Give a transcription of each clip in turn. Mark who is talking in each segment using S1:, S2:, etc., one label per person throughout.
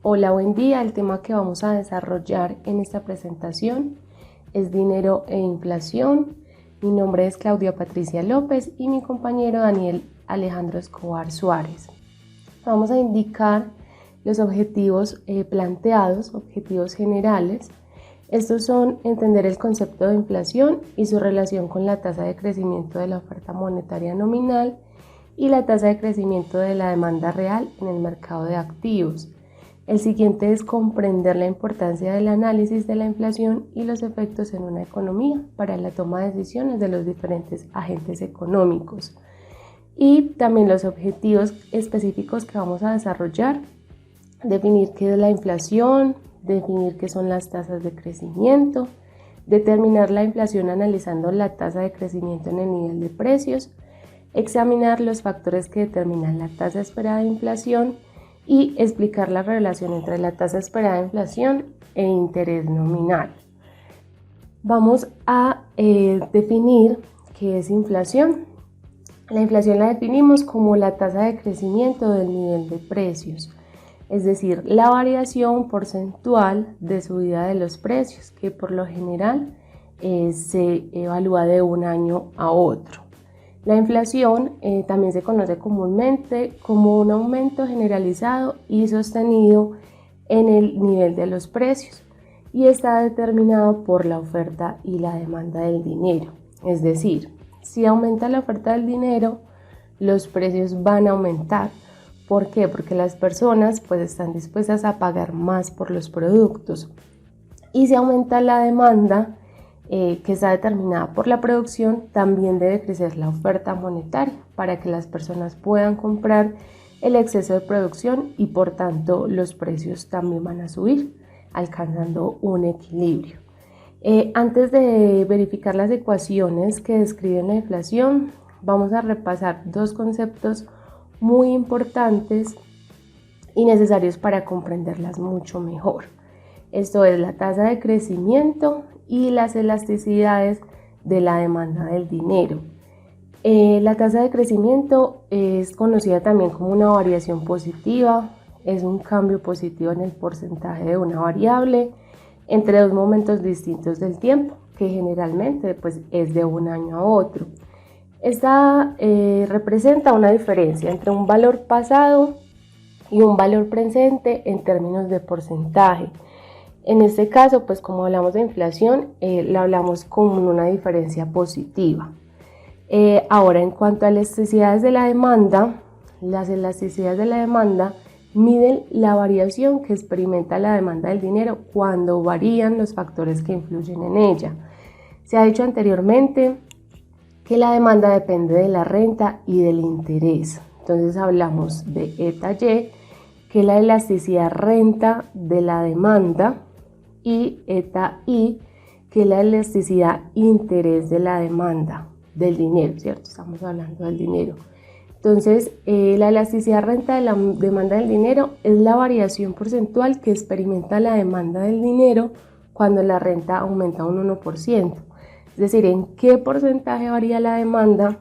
S1: Hola, buen día. El tema que vamos a desarrollar en esta presentación es dinero e inflación. Mi nombre es Claudia Patricia López y mi compañero Daniel Alejandro Escobar Suárez. Vamos a indicar los objetivos planteados, objetivos generales. Estos son entender el concepto de inflación y su relación con la tasa de crecimiento de la oferta monetaria nominal y la tasa de crecimiento de la demanda real en el mercado de activos. El siguiente es comprender la importancia del análisis de la inflación y los efectos en una economía para la toma de decisiones de los diferentes agentes económicos. Y también los objetivos específicos que vamos a desarrollar: definir qué es la inflación, definir qué son las tasas de crecimiento, determinar la inflación analizando la tasa de crecimiento en el nivel de precios, examinar los factores que determinan la tasa esperada de inflación y explicar la relación entre la tasa esperada de inflación e interés nominal. Vamos a definir qué es inflación. La inflación la definimos como la tasa de crecimiento del nivel de precios, es decir, la variación porcentual de subida de los precios, que por lo general se evalúa de un año a otro. La inflación también se conoce comúnmente como un aumento generalizado y sostenido en el nivel de los precios y está determinado por la oferta y la demanda del dinero. Es decir, si aumenta la oferta del dinero, los precios van a aumentar. ¿Por qué? Porque las personas están dispuestas a pagar más por los productos. Y si aumenta la demanda, que está determinada por la producción, también debe crecer la oferta monetaria para que las personas puedan comprar el exceso de producción y por tanto los precios también van a subir, alcanzando un equilibrio. Antes de verificar las ecuaciones que describen la inflación, vamos a repasar dos conceptos muy importantes y necesarios para comprenderlas mucho mejor. Esto es la tasa de crecimiento y las elasticidades de la demanda del dinero. La tasa de crecimiento es conocida también como una variación positiva, es un cambio positivo en el porcentaje de una variable entre dos momentos distintos del tiempo, que generalmente es de un año a otro. Esta representa una diferencia entre un valor pasado y un valor presente en términos de porcentaje. En este caso, como hablamos de inflación, la hablamos con una diferencia positiva. Ahora, en cuanto a elasticidades de la demanda, las elasticidades de la demanda miden la variación que experimenta la demanda del dinero cuando varían los factores que influyen en ella. Se ha dicho anteriormente que la demanda depende de la renta y del interés. Entonces hablamos de eta Y, que es la elasticidad renta de la demanda, y eta I, que es la elasticidad interés de la demanda del dinero, ¿cierto? Estamos hablando del dinero. Entonces, la elasticidad renta de la demanda del dinero es la variación porcentual que experimenta la demanda del dinero cuando la renta aumenta un 1%. Es decir, en qué porcentaje varía la demanda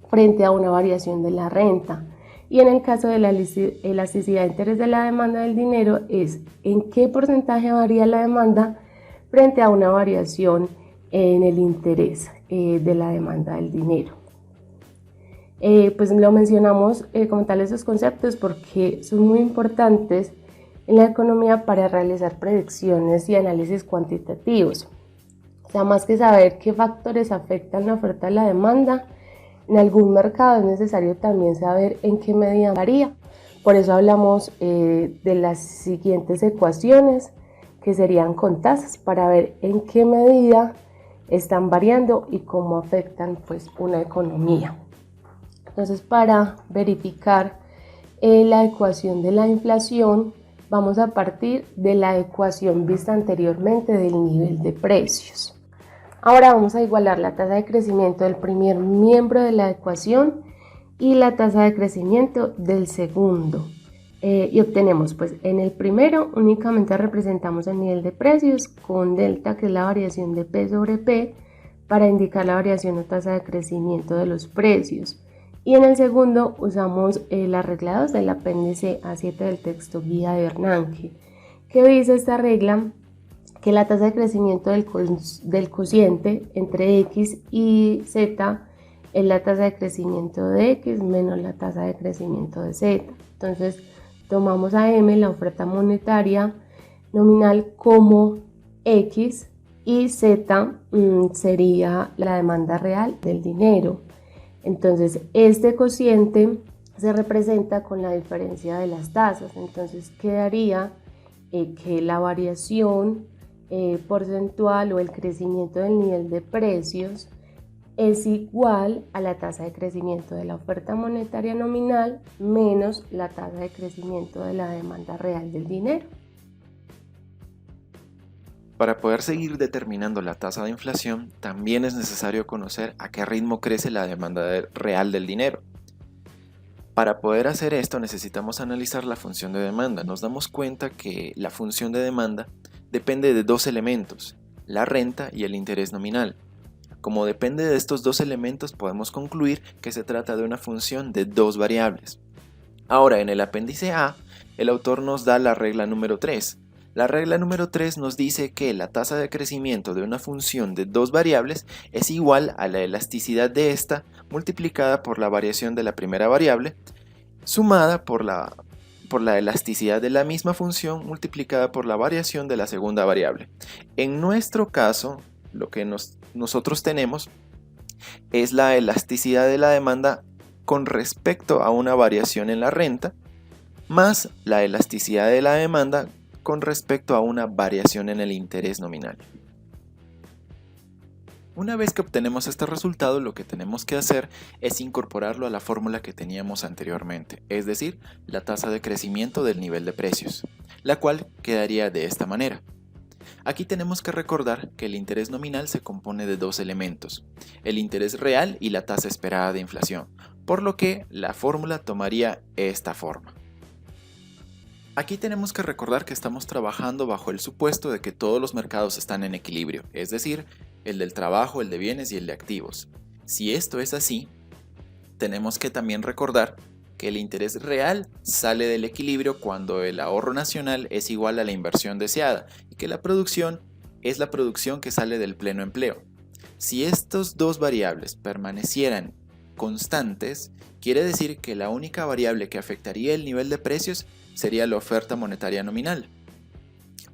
S1: frente a una variación de la renta. Y en el caso de la elasticidad de interés de la demanda del dinero es en qué porcentaje varía la demanda frente a una variación en el interés de la demanda del dinero. Lo mencionamos como tal esos conceptos porque son muy importantes en la economía para realizar predicciones y análisis cuantitativos. O sea, más que saber qué factores afectan la oferta y la demanda, en algún mercado es necesario también saber en qué medida varía. Por eso hablamos de las siguientes ecuaciones, que serían con tasas, para ver en qué medida están variando y cómo afectan una economía. Entonces, para verificar la ecuación de la inflación, vamos a partir de la ecuación vista anteriormente del nivel de precios. Ahora vamos a igualar la tasa de crecimiento del primer miembro de la ecuación y la tasa de crecimiento del segundo. Y obtenemos, en el primero únicamente representamos el nivel de precios con delta, que es la variación de P sobre P, para indicar la variación o tasa de crecimiento de los precios. Y en el segundo usamos la regla 2 del apéndice A7 del texto guía de Bernanke, que dice esta regla que la tasa de crecimiento del cociente entre x y z es la tasa de crecimiento de x menos la tasa de crecimiento de z. Entonces tomamos a M, la oferta monetaria nominal, como x, y z sería la demanda real del dinero. Entonces este cociente se representa con la diferencia de las tasas. Entonces quedaría que la variación porcentual o el crecimiento del nivel de precios es igual a la tasa de crecimiento de la oferta monetaria nominal menos la tasa de crecimiento de la demanda real del dinero.
S2: Para poder seguir determinando la tasa de inflación, también es necesario conocer a qué ritmo crece la demanda real del dinero. Para poder hacer esto necesitamos analizar la función de demanda. Nos damos cuenta que la función de demanda depende de dos elementos, la renta y el interés nominal. Como depende de estos dos elementos, podemos concluir que se trata de una función de dos variables. Ahora, en el apéndice A, el autor nos da la regla número 3. La regla número 3 nos dice que la tasa de crecimiento de una función de dos variables es igual a la elasticidad de esta multiplicada por la variación de la primera variable, sumada por la elasticidad de la misma función multiplicada por la variación de la segunda variable. En nuestro caso, lo que nosotros tenemos es la elasticidad de la demanda con respecto a una variación en la renta, más la elasticidad de la demanda con respecto a una variación en el interés nominal. Una vez que obtenemos este resultado, lo que tenemos que hacer es incorporarlo a la fórmula que teníamos anteriormente, es decir, la tasa de crecimiento del nivel de precios, la cual quedaría de esta manera. Aquí tenemos que recordar que el interés nominal se compone de dos elementos, el interés real y la tasa esperada de inflación, por lo que la fórmula tomaría esta forma. Aquí tenemos que recordar que estamos trabajando bajo el supuesto de que todos los mercados están en equilibrio, es decir, el del trabajo, el de bienes y el de activos. Si esto es así, tenemos que también recordar que el interés real sale del equilibrio cuando el ahorro nacional es igual a la inversión deseada y que la producción es la producción que sale del pleno empleo. Si estas dos variables permanecieran constantes, quiere decir que la única variable que afectaría el nivel de precios sería la oferta monetaria nominal.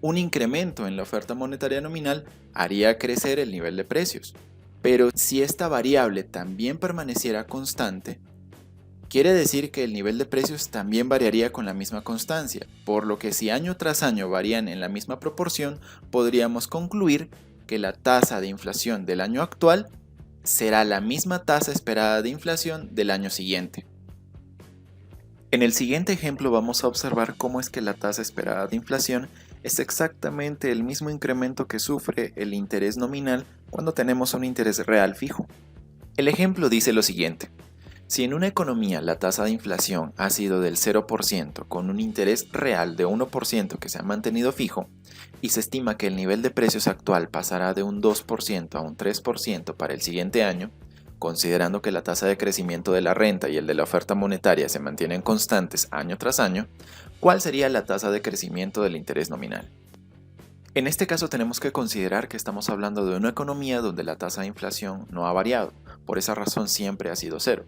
S2: Un incremento en la oferta monetaria nominal haría crecer el nivel de precios. Pero si esta variable también permaneciera constante, quiere decir que el nivel de precios también variaría con la misma constancia, por lo que si año tras año varían en la misma proporción, podríamos concluir que la tasa de inflación del año actual será la misma tasa esperada de inflación del año siguiente. En el siguiente ejemplo vamos a observar cómo es que la tasa esperada de inflación es exactamente el mismo incremento que sufre el interés nominal cuando tenemos un interés real fijo. El ejemplo dice lo siguiente: si en una economía la tasa de inflación ha sido del 0% con un interés real de 1% que se ha mantenido fijo, y se estima que el nivel de precios actual pasará de un 2% a un 3% para el siguiente año, considerando que la tasa de crecimiento de la renta y el de la oferta monetaria se mantienen constantes año tras año, ¿cuál sería la tasa de crecimiento del interés nominal? En este caso tenemos que considerar que estamos hablando de una economía donde la tasa de inflación no ha variado, por esa razón siempre ha sido cero.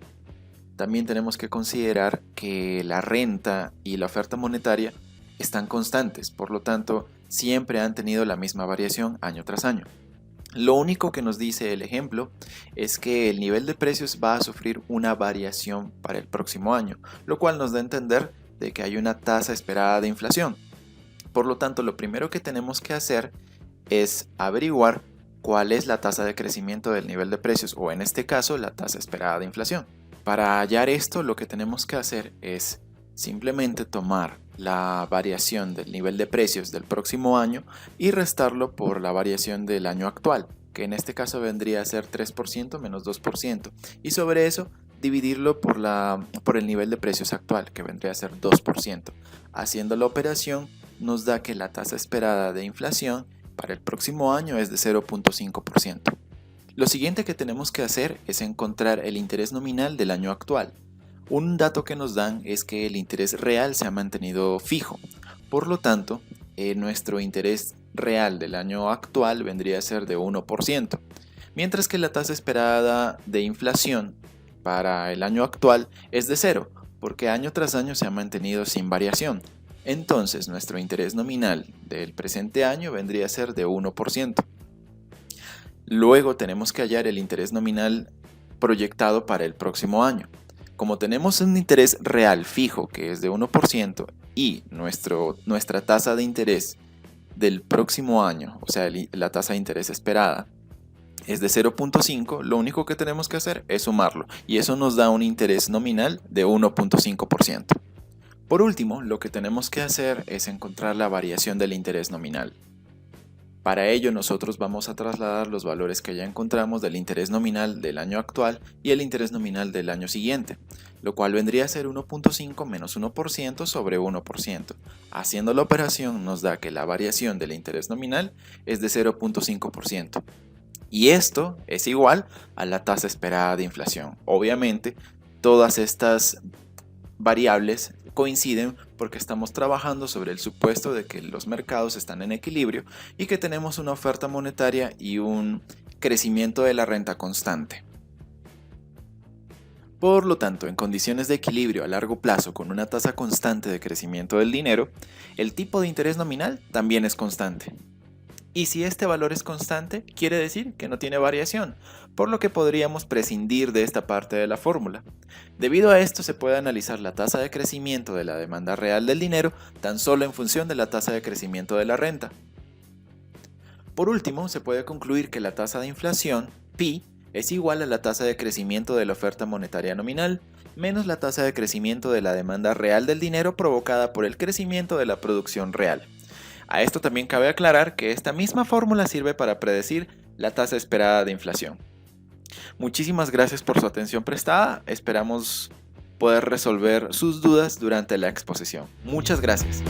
S2: También tenemos que considerar que la renta y la oferta monetaria están constantes, por lo tanto siempre han tenido la misma variación año tras año. Lo único que nos dice el ejemplo es que el nivel de precios va a sufrir una variación para el próximo año, lo cual nos da a entender de que hay una tasa esperada de inflación. Por lo tanto, lo primero que tenemos que hacer es averiguar cuál es la tasa de crecimiento del nivel de precios, o en este caso la tasa esperada de inflación. Para hallar esto, lo que tenemos que hacer es simplemente tomar la variación del nivel de precios del próximo año y restarlo por la variación del año actual, que en este caso vendría a ser 3% menos 2%, y sobre eso dividirlo por el nivel de precios actual, que vendría a ser 2%. Haciendo la operación nos da que la tasa esperada de inflación para el próximo año es de 0.5%. Lo siguiente que tenemos que hacer es encontrar el interés nominal del año actual. Un dato que nos dan es que el interés real se ha mantenido fijo. Por lo tanto, nuestro interés real del año actual vendría a ser de 1%, mientras que la tasa esperada de inflación para el año actual es de 0, porque año tras año se ha mantenido sin variación. Entonces, nuestro interés nominal del presente año vendría a ser de 1%. Luego tenemos que hallar el interés nominal proyectado para el próximo año. Como tenemos un interés real fijo que es de 1% y nuestra tasa de interés del próximo año, o sea, la tasa de interés esperada, es de 0.5, lo único que tenemos que hacer es sumarlo y eso nos da un interés nominal de 1.5%. Por último, lo que tenemos que hacer es encontrar la variación del interés nominal. Para ello nosotros vamos a trasladar los valores que ya encontramos del interés nominal del año actual y el interés nominal del año siguiente, lo cual vendría a ser 1.5 menos 1% sobre 1%. Haciendo la operación nos da que la variación del interés nominal es de 0.5%. Y esto es igual a la tasa esperada de inflación. Obviamente, todas estas variables coinciden porque estamos trabajando sobre el supuesto de que los mercados están en equilibrio y que tenemos una oferta monetaria y un crecimiento de la renta constante. Por lo tanto, en condiciones de equilibrio a largo plazo con una tasa constante de crecimiento del dinero, el tipo de interés nominal también es constante. Y si este valor es constante, quiere decir que no tiene variación, por lo que podríamos prescindir de esta parte de la fórmula. Debido a esto se puede analizar la tasa de crecimiento de la demanda real del dinero tan solo en función de la tasa de crecimiento de la renta. Por último, se puede concluir que la tasa de inflación, pi, es igual a la tasa de crecimiento de la oferta monetaria nominal menos la tasa de crecimiento de la demanda real del dinero provocada por el crecimiento de la producción real. A esto también cabe aclarar que esta misma fórmula sirve para predecir la tasa esperada de inflación. Muchísimas gracias por su atención prestada, esperamos poder resolver sus dudas durante la exposición. Muchas gracias.